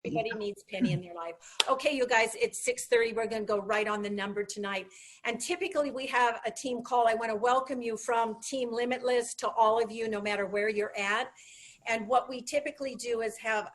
Everybody needs Penny in their life. Okay, you guys, it's 6:30. We're going to go right on the number tonight. And typically we have a team call. I want to welcome you from Team Limitless to all of you, no matter where you're at. And what we typically do is have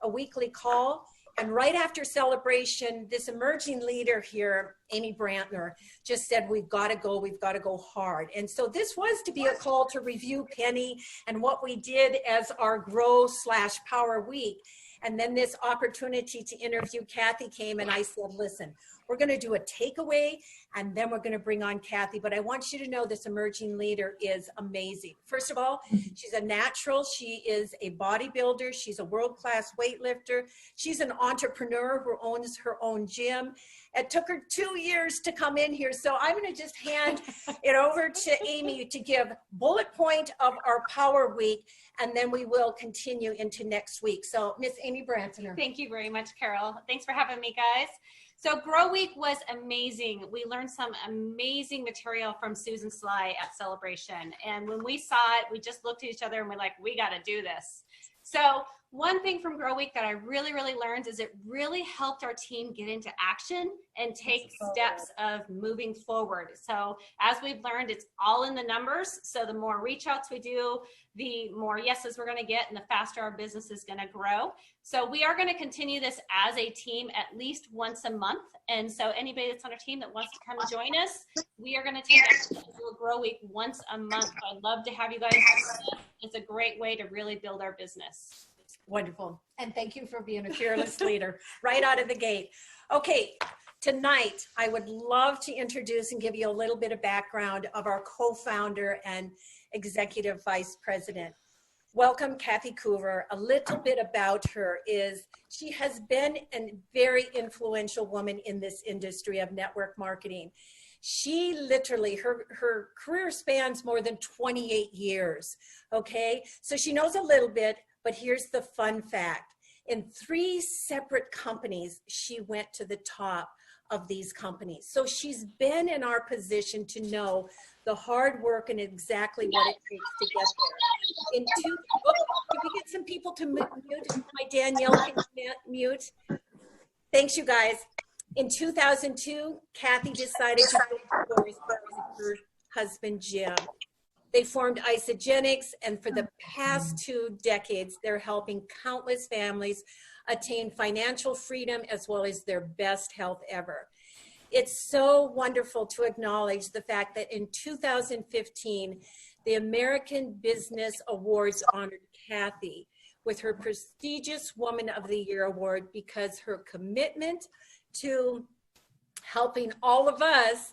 a weekly call. And right after celebration, this emerging leader here, Amy Brantner, just said, we've got to go hard. And so this was to be a call to review Penny and what we did as our Grow/Power Week. And then this opportunity to interview Kathy came, and I said, listen, we're going to do a takeaway, and then we're going to bring on Kathy. But I want you to know this emerging leader is amazing. First of all, she's a natural. She is a bodybuilder. She's a world-class weightlifter. She's an entrepreneur who owns her own gym. It took her 2 years to come in here. So I'm going to just hand it over to Amy to give bullet point of our Power Week, and then we will continue into next week. So Miss Amy Brantner. Thank you very much, Carol. Thanks for having me, guys. So Grow Week was amazing. We learned some amazing material from Susan Sly at Celebration. And when we saw it, we just looked at each other and we're like, we got to do this. So one thing from Grow Week that I really learned is it really helped our team get into action and take steps of moving forward. So as we've learned, it's all in the numbers. So the more reach outs we do, the more yeses we're going to get and the faster our business is going to grow. So we are going to continue this as a team at least once a month. And so anybody that's on our team that wants to come and join us, we are going to take action and do a Grow Week once a month. I'd love to have you guys. It's a great way to really build our business. Wonderful. And thank you for being a fearless leader right out of the gate. Okay, tonight I would love to introduce and give you a little bit of background of our co-founder and executive vice president. Welcome, Kathy Coover. A little bit about her is she has been a very influential woman in this industry of network marketing. She literally, her career spans more than 28 years, okay? So she knows a little bit, but here's the fun fact. In 3 separate companies, she went to the top of these companies. So she's been in our position to know the hard work and exactly what it takes to get there. Can we get some people to mute? My Danielle, can you mute? Thanks, you guys. In 2002, Kathy decided to go with her husband, Jim. They formed Isogenics, and for the past 2 decades, they're helping countless families attain financial freedom as well as their best health ever. It's so wonderful to acknowledge the fact that in 2015, the American Business Awards honored Kathy with her prestigious Woman of the Year award because her commitment to helping all of us,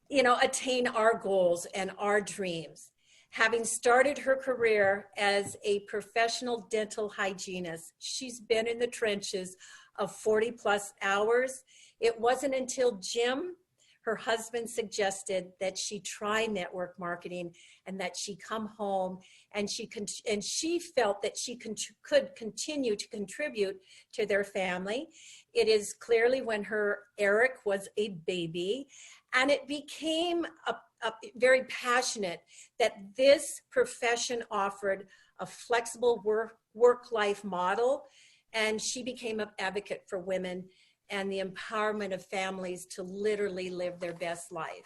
you know, attain our goals and our dreams. Having started her career as a professional dental hygienist, she's been in the trenches of 40+ hours. It wasn't until Jim, her husband, suggested that she try network marketing and that she come home and she felt that she could continue to contribute to their family. It is clearly when her Eric was a baby, and it became very passionate that this profession offered a flexible work-life model, and she became an advocate for women and the empowerment of families to literally live their best life.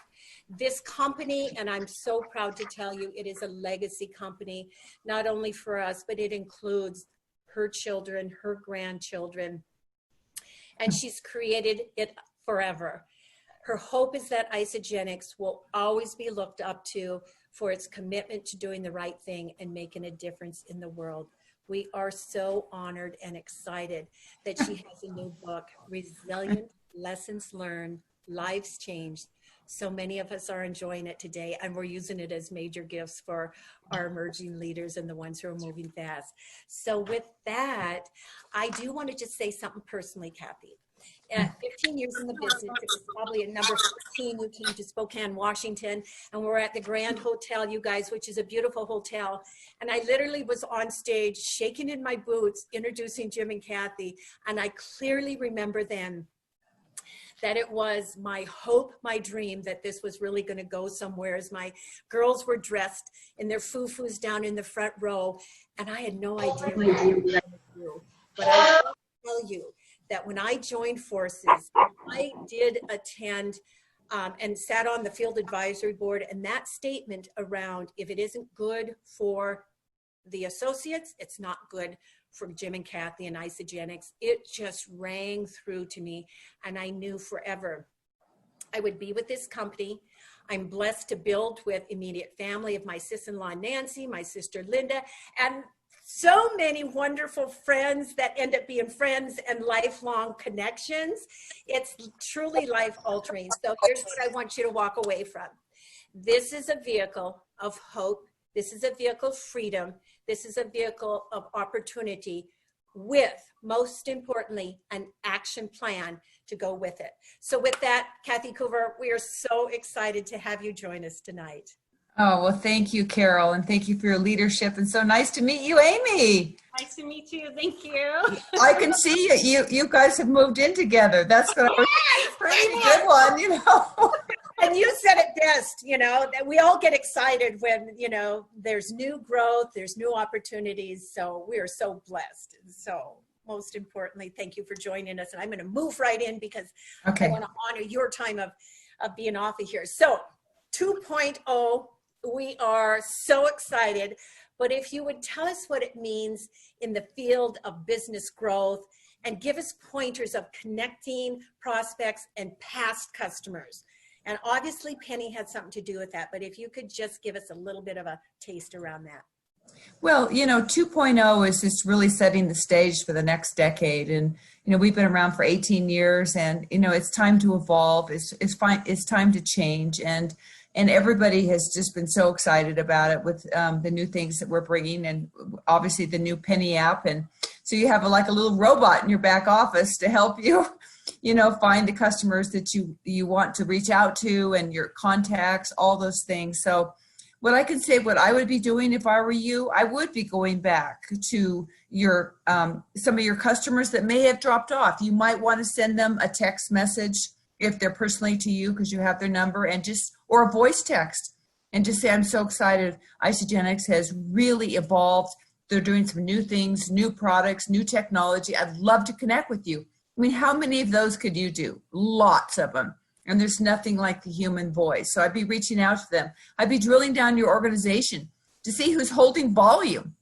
This company, and I'm so proud to tell you, it is a legacy company, not only for us, but it includes her children, her grandchildren, and she's created it forever. Her hope is that Isogenics will always be looked up to for its commitment to doing the right thing and making a difference in the world. We are so honored and excited that she has a new book, Resilient Lessons Learned, Lives Changed. So many of us are enjoying it today, and we're using it as major gifts for our emerging leaders and the ones who are moving fast. So with that, I do want to just say something personally, Kathy. At 15 years in the business, it was probably at number 16, you came to Spokane, Washington, and we're at the Grand Hotel, you guys, which is a beautiful hotel. And I literally was on stage, shaking in my boots, introducing Jim and Kathy. And I clearly remember then that it was my hope, my dream, that this was really going to go somewhere, as my girls were dressed in their foo-foos down in the front row. And I had no idea what I was going to do. But I tell you that when I joined forces, I did attend and sat on the field advisory board, and that statement around if it isn't good for the associates, it's not good for Jim and Kathy and Isogenics. It just rang through to me, and I knew forever I would be with this company. I'm blessed to build with immediate family of my sister-in-law Nancy, my sister Linda, and so many wonderful friends that end up being friends and lifelong connections. It's truly life-altering. So here's what I want you to walk away from. This is a vehicle of hope. This is a vehicle of freedom. This is a vehicle of opportunity with, most importantly, an action plan to go with it. So with that, Kathy Coover, we are so excited to have you join us tonight. Oh, well, thank you, Carol, and thank you for your leadership. And so nice to meet you, Amy. Nice to meet you. Thank you. I can see you. You guys have moved in together. That's what I was pretty good one, you know. And you said it best, you know, that we all get excited when, you know, there's new growth, there's new opportunities. So we are so blessed. So most importantly, thank you for joining us. And I'm going to move right in because I want to honor your time of being off of here. So 2.0, we are so excited. But if you would tell us what it means in the field of business growth and give us pointers of connecting prospects and past customers. And obviously Penny had something to do with that, but if you could just give us a little bit of a taste around that. Well, you know, 2.0 is just really setting the stage for the next decade. And, you know, we've been around for 18 years and, you know, it's time to evolve. It's time to change. And everybody has just been so excited about it with the new things that we're bringing and obviously the new Penny app. And so you have like a little robot in your back office to help you, you know, find the customers that you want to reach out to and your contacts, all those things. So what I can say, what I would be doing if I were you, I would be going back to your some of your customers that may have dropped off. You might want to send them a text message if they're personally to you because you have their number, and or a voice text and just say, I'm so excited. Isogenics has really evolved. They're doing some new things, new products, new technology. I'd love to connect with you. I mean, how many of those could you do? Lots of them. And there's nothing like the human voice. So I'd be reaching out to them. I'd be drilling down your organization to see who's holding volume.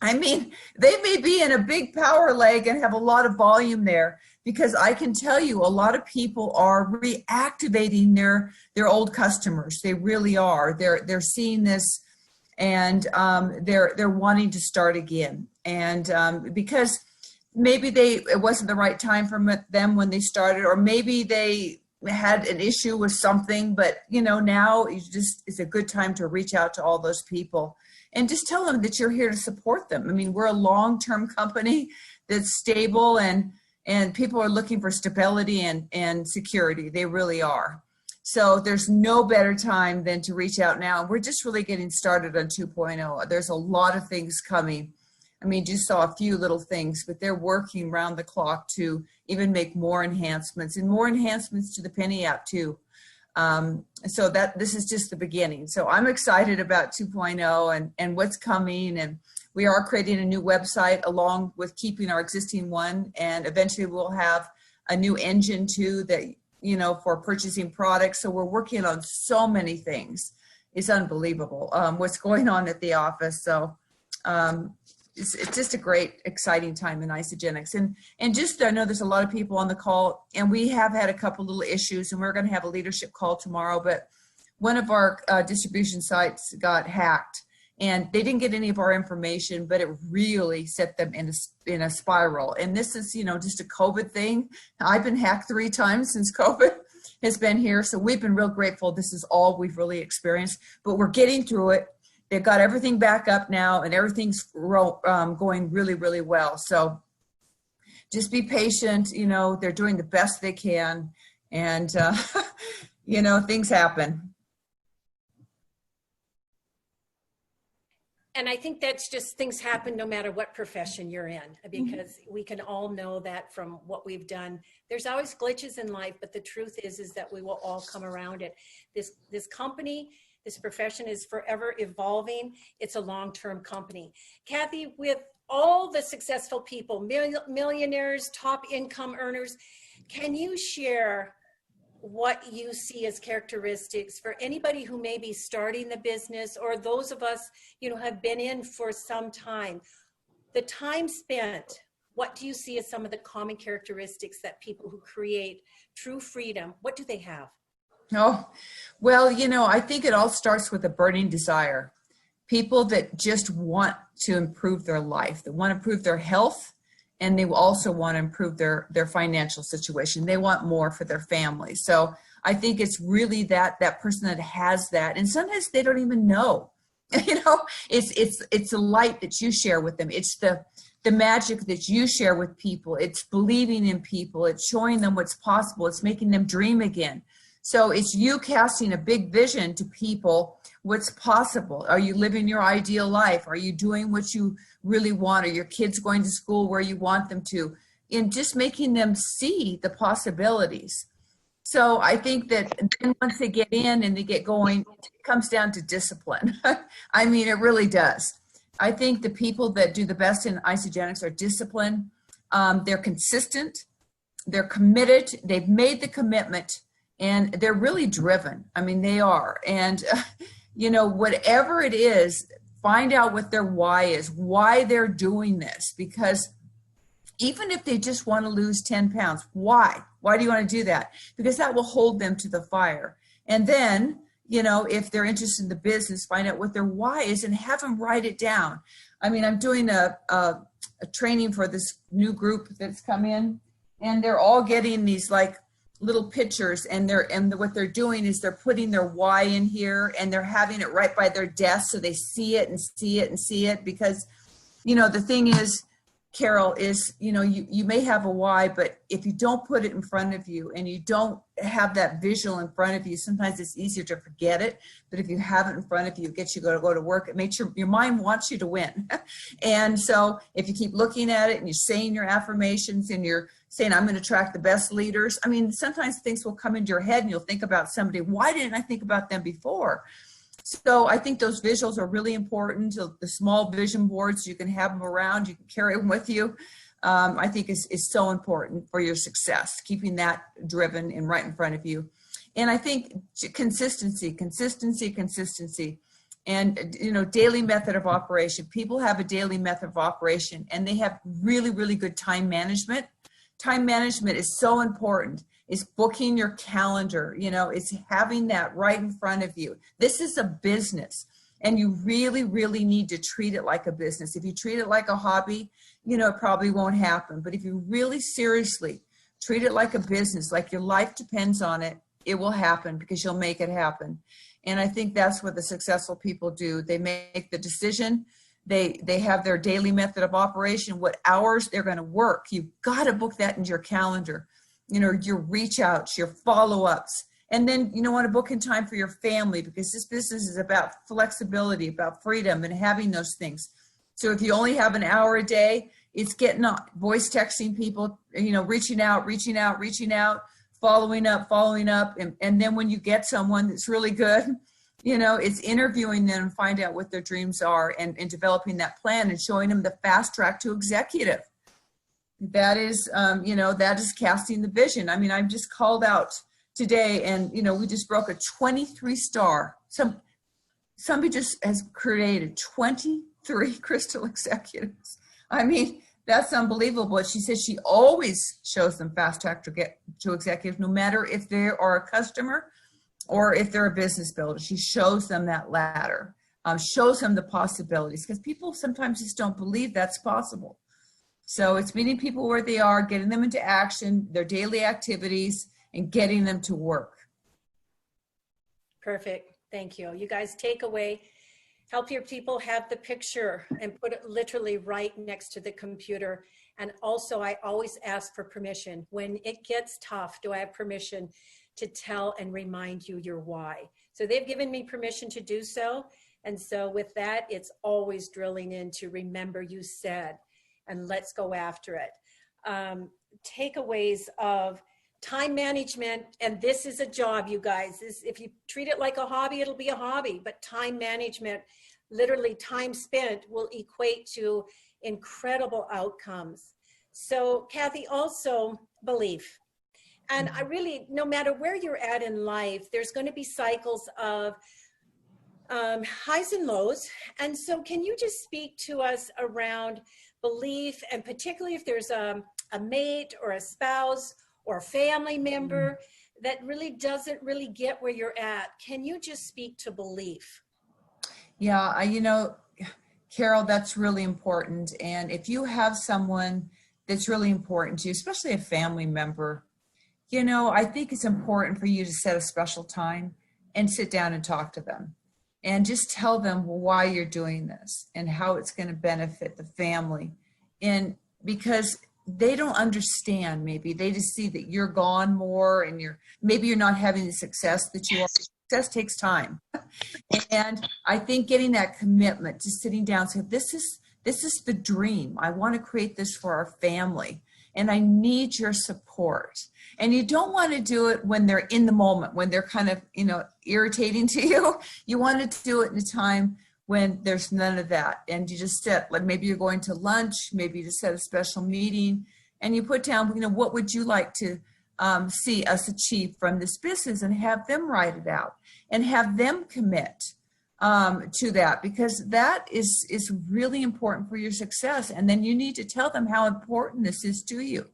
I mean, they may be in a big power leg and have a lot of volume there because I can tell you a lot of people are reactivating their old customers. They really are. They're seeing this and they're wanting to start again. And because maybe it wasn't the right time for them when they started, or maybe they had an issue with something, but you know, now it's a good time to reach out to all those people and just tell them that you're here to support them. I mean, we're a long-term company that's stable and people are looking for stability and security. They really are. So there's no better time than to reach out now. We're just really getting started on 2.0. There's a lot of things coming. I mean, just saw a few little things, but they're working round the clock to even make more enhancements and more enhancements to the Penny app too. So this is just the beginning. So I'm excited about 2.0 and what's coming. And we are creating a new website along with keeping our existing one. And eventually we'll have a new engine too that, you know, for purchasing products. So we're working on so many things. It's unbelievable what's going on at the office. So it's just a great, exciting time in Isogenics. And just, I know there's a lot of people on the call, and we have had a couple little issues, and we're going to have a leadership call tomorrow, but one of our distribution sites got hacked, and they didn't get any of our information, but it really set them in a spiral. And this is, you know, just a COVID thing. I've been hacked 3 times since COVID has been here, so we've been real grateful. This is all we've really experienced, but we're getting through it. They've got everything back up now and everything's going really, really well. So just be patient. You know, they're doing the best they can. And, you know, things happen. And I think that's just things happen no matter what profession you're in, because we can all know that from what we've done. There's always glitches in life, but the truth is that we will all come around it. This company, this profession is forever evolving. It's a long-term company. Kathy, with all the successful people, millionaires, top income earners, can you share what you see as characteristics for anybody who may be starting the business, or those of us, have been in for some time? The time spent, what do you see as some of the common characteristics that people who create true freedom, what do they have? Oh, well, I think it all starts with a burning desire. People that just want to improve their life, that want to improve their health, and they also want to improve their financial situation. They want more for their family. So I think it's really that person that has that, and sometimes they don't even know. It's a light that you share with them. It's the magic that you share with people. It's believing in people. It's showing them what's possible. It's making them dream again. So it's you casting a big vision to people, what's possible. Are you living your ideal life? Are you doing what you really want? Are your kids going to school where you want them to? And just making them see the possibilities. So I think that then once they get in and they get going, it comes down to discipline. I mean, it really does. I think the people that do the best in Isagenix are disciplined. They're consistent. They're committed. They've made the commitment. And they're really driven. I mean, they are. And, whatever it is, find out what their why is, why they're doing this. Because even if they just want to lose 10 pounds, why? Why do you want to do that? Because that will hold them to the fire. And then, if they're interested in the business, find out what their why is and have them write it down. I mean, I'm doing a training for this new group that's come in, and they're all getting these little pictures, and what they're doing is they're putting their why in here, and they're having it right by their desk so they see it and see it and see it. Because the thing is, Carol, is you may have a why, but if you don't put it in front of you and you don't have that visual in front of you, sometimes it's easier to forget it. But if you have it in front of you, it gets you to go to work. It makes your mind wants you to win. And so if you keep looking at it and you're saying your affirmations and you're saying, I'm going to attract the best leaders. I mean, sometimes things will come into your head and you'll think about somebody. Why didn't I think about them before? So I think those visuals are really important. So the small vision boards, you can have them around, you can carry them with you. I think is so important for your success, keeping that driven and right in front of you. And I think consistency. And, daily method of operation. People have a daily method of operation, and they have really, really good time management. Time management is so important. It's booking your calendar, it's having that right in front of you. This is a business, and you really, really need to treat it like a business. If you treat it like a hobby, it probably won't happen. But if you really seriously treat it like a business, like your life depends on it, it will happen because you'll make it happen. And I think that's what the successful people do. They make the decision. They have their daily method of operation, what hours they're going to work. You've got to book that into your calendar, your reach outs, your follow-ups. And then you want to book in time for your family, because this business is about flexibility, about freedom and having those things. So if you only have an hour a day, it's getting on, voice texting people, reaching out, following up. And then when you get someone that's really good, it's interviewing them and find out what their dreams are and developing that plan and showing them the fast track to executive. That is, that is casting the vision. I mean, I've just called out today, and, we just broke a 23-star. Somebody just has created 23 crystal executives. I mean, that's unbelievable. She says she always shows them fast track to get to executive, no matter if they are a customer or if they're a business builder. She shows them that ladder, shows them the possibilities, because people sometimes just don't believe that's possible. So it's meeting people where they are, getting them into action, their daily activities, and getting them to work. Perfect. Thank you. You guys take away, help your people have the picture and put it literally right next to the computer. And also, I always ask for permission. When it gets tough, do I have permission to tell and remind you your why? So they've given me permission to do so. And so with that, it's always drilling into remember you said, and let's go after it. Takeaways of time management, and this is a job, you guys. If you treat it like a hobby, it'll be a hobby, but time management, literally time spent, will equate to incredible outcomes. So Kathy, also belief. And I really, no matter where you're at in life, there's going to be cycles of highs and lows. And so can you just speak to us around belief, and particularly if there's a mate or a spouse or a family member that really doesn't really get where you're at? Can you just speak to belief? Yeah, Carol, that's really important. And if you have someone that's really important to you, especially a family member, I think it's important for you to set a special time and sit down and talk to them and just tell them why you're doing this and how it's going to benefit the family. And because they don't understand, maybe they just see that you're gone more and maybe you're not having the success that you are. Success takes time. And I think getting that commitment to sitting down and saying, this is the dream. I want to create this for our family and I need your support. And you don't want to do it when they're in the moment, when they're kind of, irritating to you. You want to do it in a time when there's none of that. And you just set, like maybe you're going to lunch, maybe you just set a special meeting and you put down, what would you like to see us achieve from this business, and have them write it out and have them commit to that, because that is really important for your success. And then you need to tell them how important this is to you.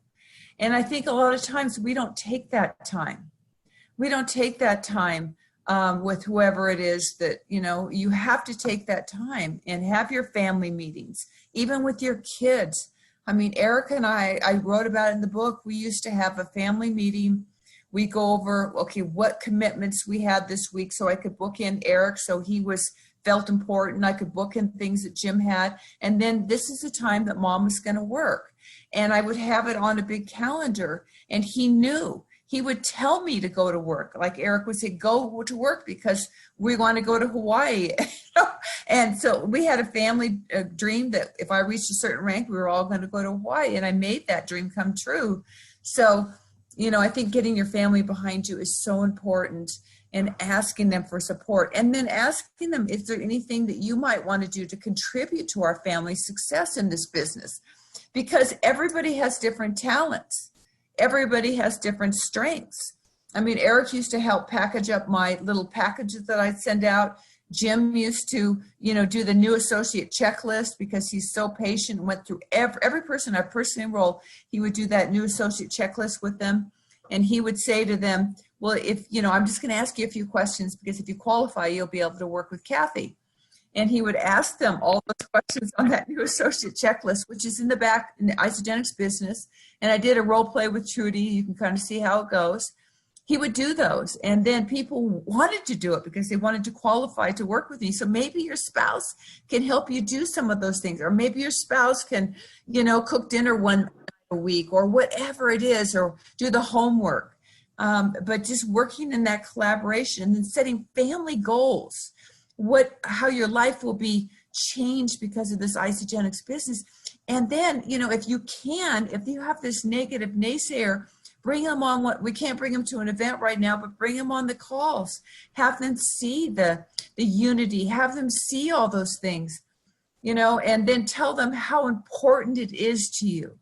And I think a lot of times we don't take that time. We don't take that time with whoever it is that, you have to take that time and have your family meetings, even with your kids. I mean, Eric and I wrote about it in the book. We used to have a family meeting. We go over, okay, what commitments we had this week, so I could book in Eric, so he felt important. I could book in things that Jim had. And then this is the time that Mom was going to work. And I would have it on a big calendar, and he knew. He would tell me to go to work. Like Eric would say, go to work because we want to go to Hawaii. And so we had a family dream that if I reached a certain rank, we were all going to go to Hawaii. And I made that dream come true. So, I think getting your family behind you is so important, and asking them for support. And then asking them, is there anything that you might want to do to contribute to our family's success in this business? Because everybody has different talents. Everybody has different strengths. I mean, Eric used to help package up my little packages that I'd send out. Jim used to, do the new associate checklist because he's so patient and went through every person I personally enrolled. He would do that new associate checklist with them. And he would say to them, well, if, I'm just going to ask you a few questions because if you qualify, you'll be able to work with Kathy. And he would ask them all those questions on that new associate checklist, which is in the back in the Isogenics business. And I did a role play with Trudy. You can kind of see how it goes. He would do those. And then people wanted to do it because they wanted to qualify to work with me. So maybe your spouse can help you do some of those things. Or maybe your spouse can, cook dinner one a week or whatever it is, or do the homework. But just working in that collaboration and setting family goals. How your life will be changed because of this Isogenics business. And then, if you have this negative naysayer, bring them on. We can't bring them to an event right now, but bring them on the calls. Have them see the unity. Have them see all those things, and then tell them how important it is to you,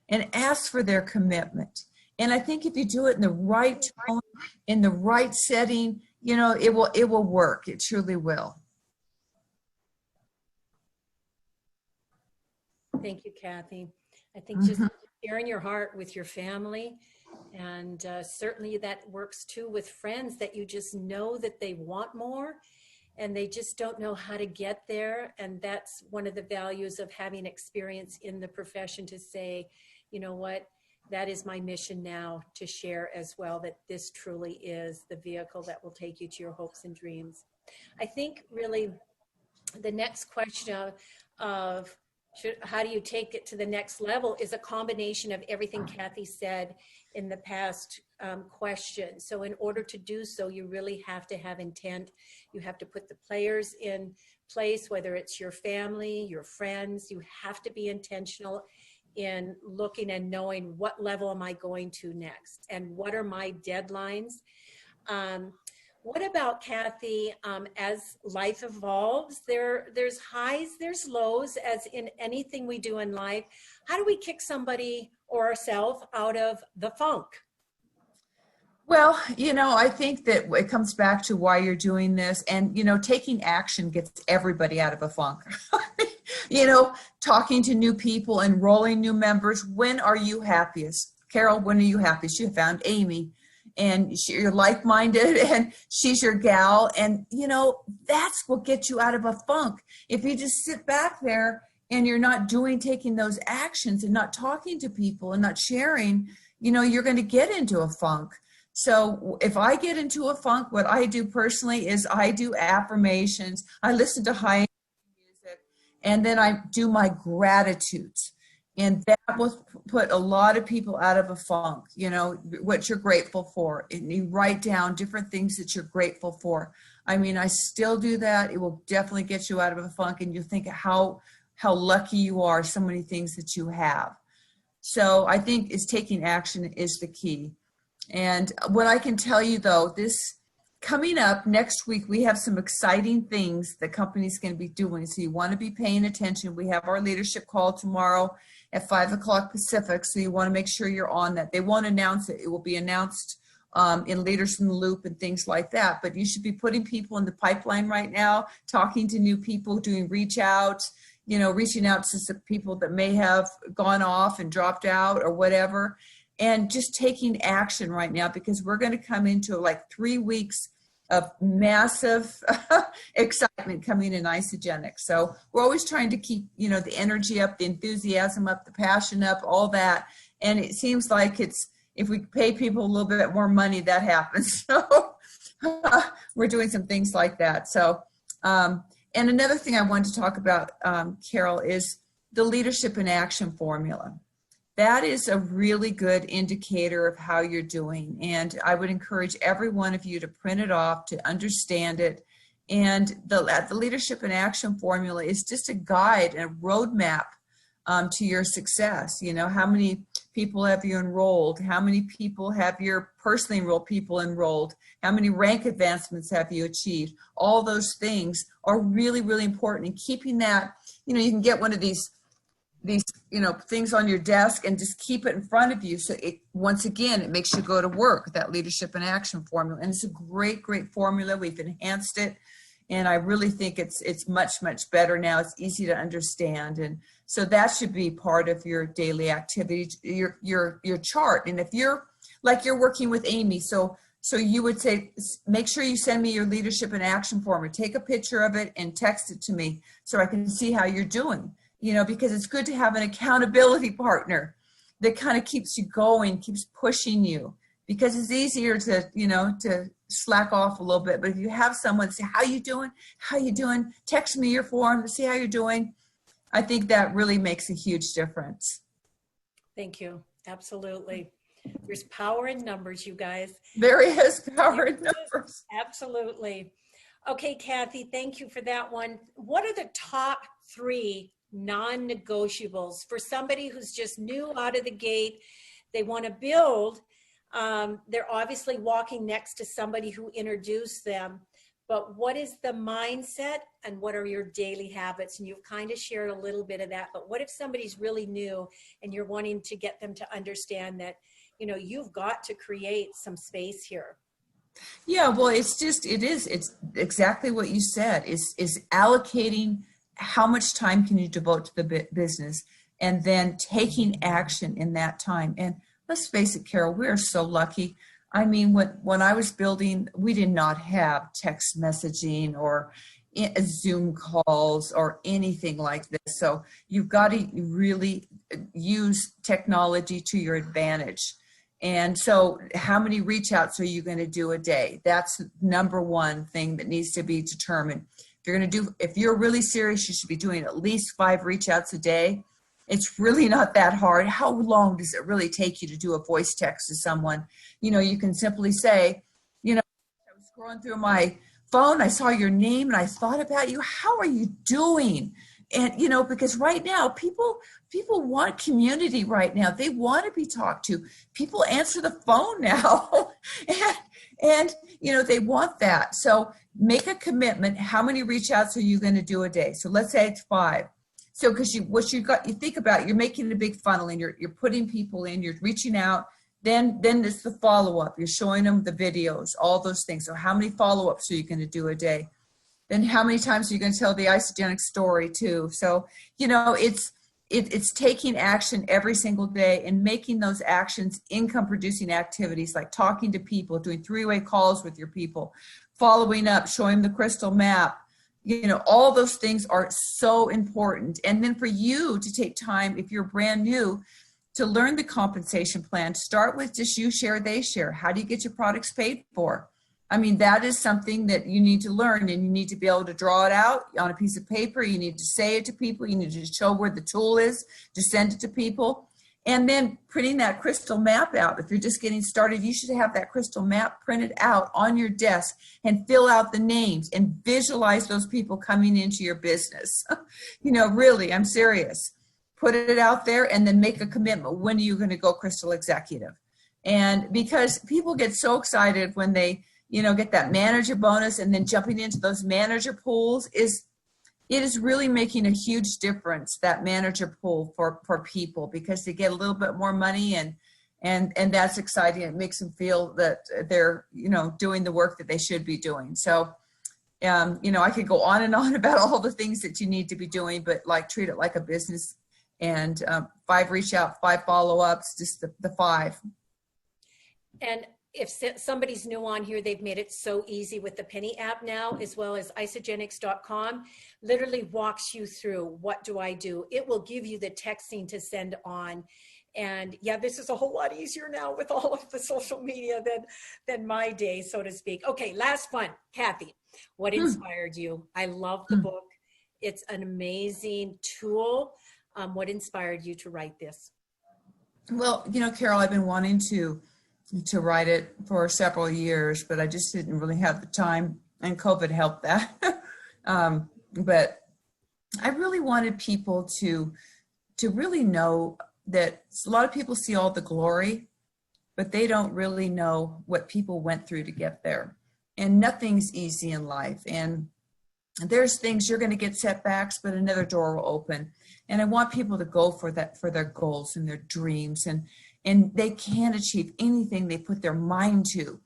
and ask for their commitment. And I think if you do it in the right tone, in the right setting, it will work. It truly will. Thank you, Kathy. I think just sharing your heart with your family, and certainly that works too with friends that you just know that they want more and they just don't know how to get there. And that's one of the values of having experience in the profession, to say, you know what, that is my mission now, to share as well, that this truly is the vehicle that will take you to your hopes and dreams. I think really the next question of how do you take it to the next level is a combination of everything Kathy said in the past question. So in order to do so, you really have to have intent. You have to put the players in place, whether it's your family, your friends. You have to be intentional in looking and knowing what level am I going to next and what are my deadlines. What about Kathy, as life evolves, there's highs, there's lows, as in anything we do in life. How do we kick somebody or ourselves out of the funk? Well, I think that it comes back to why you're doing this. And, taking action gets everybody out of a funk. Talking to new people, enrolling new members. When are you happiest? Carol, when are you happiest? You found Amy, and you're like-minded, and she's your gal. And, that's what gets you out of a funk. If you just sit back there and you're not taking those actions and not talking to people and not sharing, you're going to get into a funk. So if I get into a funk, what I do personally is I do affirmations. I listen to high music, and then I do my gratitudes. And that will put a lot of people out of a funk, what you're grateful for. And you write down different things that you're grateful for. I mean, I still do that. It will definitely get you out of a funk, and you think how lucky you are, so many things that you have. So I think taking action is the key. And what I can tell you, though, this coming up next week, we have some exciting things the company's going to be doing. So you want to be paying attention. We have our leadership call tomorrow at 5 o'clock Pacific. So you want to make sure you're on that. They won't announce it. It will be announced in Leaders in the Loop and things like that. But you should be putting people in the pipeline right now, talking to new people, doing reach outs, reaching out to some people that may have gone off and dropped out or whatever. And just taking action right now, because we're going to come into like 3 weeks of massive excitement coming in Isogenics. So we're always trying to keep, the energy up, the enthusiasm up, the passion up, all that. And it seems like if we pay people a little bit more money, that happens. So we're doing some things like that. So, and another thing I wanted to talk about, Carol, is the leadership in action formula. That is a really good indicator of how you're doing. And I would encourage every one of you to print it off, to understand it. And the leadership in action formula is just a guide and a roadmap to your success. How many people have you enrolled? How many people have your personally enrolled people enrolled? How many rank advancements have you achieved? All those things are really, really important. And keeping that, you can get one of these things on your desk and just keep it in front of you. So once again, it makes you go to work, that leadership in action formula. And it's a great, great formula. We've enhanced it. And I really think it's much, much better now. It's easy to understand. And so that should be part of your daily activity, your chart. And if you're working with Amy, so you would say, make sure you send me your leadership in action formula. Take a picture of it and text it to me so I can see how you're doing. Because it's good to have an accountability partner that kind of keeps you going, keeps pushing you, because it's easier to slack off a little bit. But if you have someone say, how you doing? How you doing? Text me your form to see how you're doing. I think that really makes a huge difference. Thank you. Absolutely. There's power in numbers, you guys. There is power in numbers. Absolutely. Okay, Kathy, thank you for that one. What are the top 3 non-negotiables for somebody who's just new out of the gate? They want to build. They're obviously walking next to somebody who introduced them, but what is the mindset and what are your daily habits? And you've kind of shared a little bit of that, but what if somebody's really new and you're wanting to get them to understand that, you've got to create some space here? Yeah, well, it's exactly what you said, is allocating how much time can you devote to the business, and then taking action in that time. And let's face it, Carol, we are so lucky. I mean, when I was building, we did not have text messaging or Zoom calls or anything like this. So you've got to really use technology to your advantage. And so how many reach outs are you going to do a day? That's number one thing that needs to be determined. If you're really serious, you should be doing at least 5 reach outs a day. It's really not that hard. How long does it really take you to do a voice text to someone? You can simply say, I was scrolling through my phone, I saw your name and I thought about you. How are you doing? And, because right now people want community right now. They want to be talked to. People answer the phone now. And, they want that. So make a commitment. How many reach outs are you going to do a day? So let's say it's 5. So, because you think about, you're making a big funnel and you're putting people in, you're reaching out. Then it's the follow-up. You're showing them the videos, all those things. So how many follow-ups are you going to do a day? Then how many times are you going to tell the isogenic story too? So, it's taking action every single day and making those actions income producing activities, like talking to people, doing 3-way calls with your people, following up, showing them the crystal map. All those things are so important. And then for you to take time, if you're brand new, to learn the compensation plan, start with just you share, they share. How do you get your products paid for? I mean, that is something that you need to learn, and you need to be able to draw it out on a piece of paper. You need to say it to people. You need to show where the tool is to send it to people. And then printing that crystal map out. If you're just getting started, you should have that crystal map printed out on your desk and fill out the names and visualize those people coming into your business. Really, I'm serious. Put it out there and then make a commitment. When are you going to go crystal executive? And because people get so excited when they, get that manager bonus, and then jumping into those manager pools it is really making a huge difference, that manager pool for people, because they get a little bit more money and that's exciting. It makes them feel that they're, doing the work that they should be doing. So, I could go on and on about all the things that you need to be doing, but treat it like a business, and 5 reach out, 5 follow-ups, just the 5. And if somebody's new on here, they've made it so easy with the Penny app now, as well as isogenics.com, literally walks you through, what do I do? It will give you the texting to send on. And yeah, this is a whole lot easier now with all of the social media than my day, so to speak. Okay, last one. Kathy, what inspired you? I love the book. It's an amazing tool. What inspired you to write this? Well, Carol, I've been wanting to write it for several years, but I just didn't really have the time, and COVID helped that. But I really wanted people to really know that a lot of people see all the glory, but they don't really know what people went through to get there. And nothing's easy in life. And there's things, you're going to get setbacks, but another door will open. And I want people to go for their goals and their dreams, and they can achieve anything they put their mind to,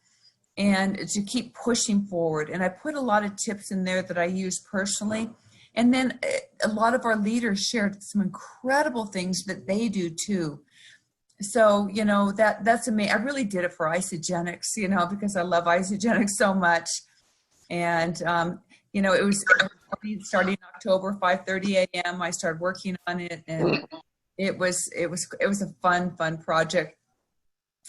and to keep pushing forward. And I put a lot of tips in there that I use personally. And then a lot of our leaders shared some incredible things that they do too. So, that's amazing. I really did it for Isogenics, because I love Isogenics so much. And, it was starting in October, 5:30 a.m. I started working on it, and it was a fun project.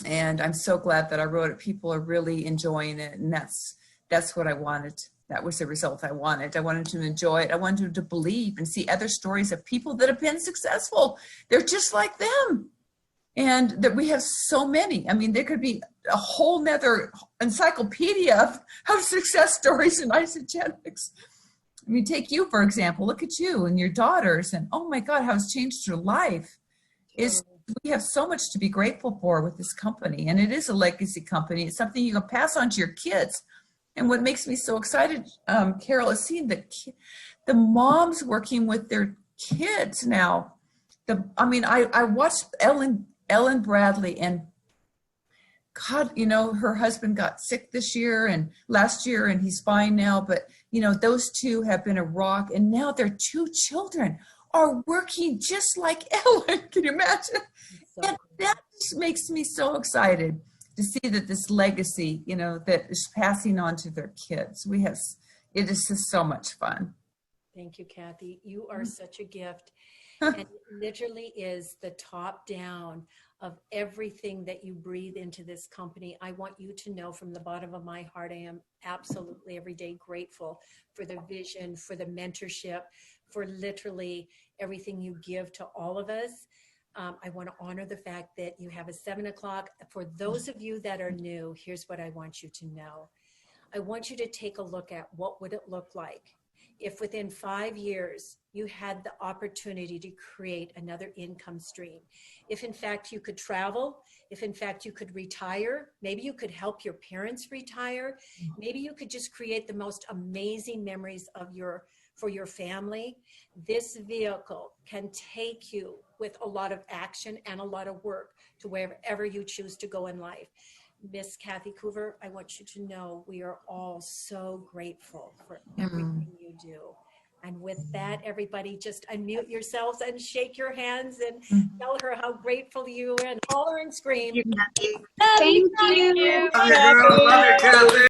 And I'm so glad that I wrote it. People are really enjoying it. And that's what I wanted. That was the result I wanted. I wanted to enjoy it. I wanted them to believe and see other stories of people that have been successful. They're just like them. And that we have so many. I mean, there could be a whole nother encyclopedia of success stories in Isogenics. I mean, take you, for example. Look at you and your daughters, and oh my God, how it's changed your life. We have so much to be grateful for with this company, and it is a legacy company. It's something you can pass on to your kids. And what makes me so excited, Carol, is seeing the moms working with their kids now. I watched Ellen Bradley, and God, her husband got sick this year and last year, and he's fine now. But, those two have been a rock, and now their 2 children are working just like Ellen. Can you imagine? And that just makes me so excited to see that this legacy, that is passing on to their kids. It is just so much fun. Thank you, Kathy. You are such a gift. And it literally is the top down of everything that you breathe into this company. I want you to know from the bottom of my heart, I am absolutely every day grateful for the vision, for the mentorship, for literally everything you give to all of us. I want to honor the fact that you have a 7 o'clock. For those of you that are new, here's what I want you to know. I want you to take a look at what would it look like if within 5 years you had the opportunity to create another income stream. If in fact you could travel, if in fact you could retire, maybe you could help your parents retire, maybe you could just create the most amazing memories for your family. This vehicle can take you with a lot of action and a lot of work to wherever you choose to go in life. Miss Kathy Coover, I want you to know we are all so grateful for everything you do. And with that, everybody just unmute yourselves and shake your hands and tell her how grateful you are and holler and scream. Thank you. Thank you. Love you, Kathy.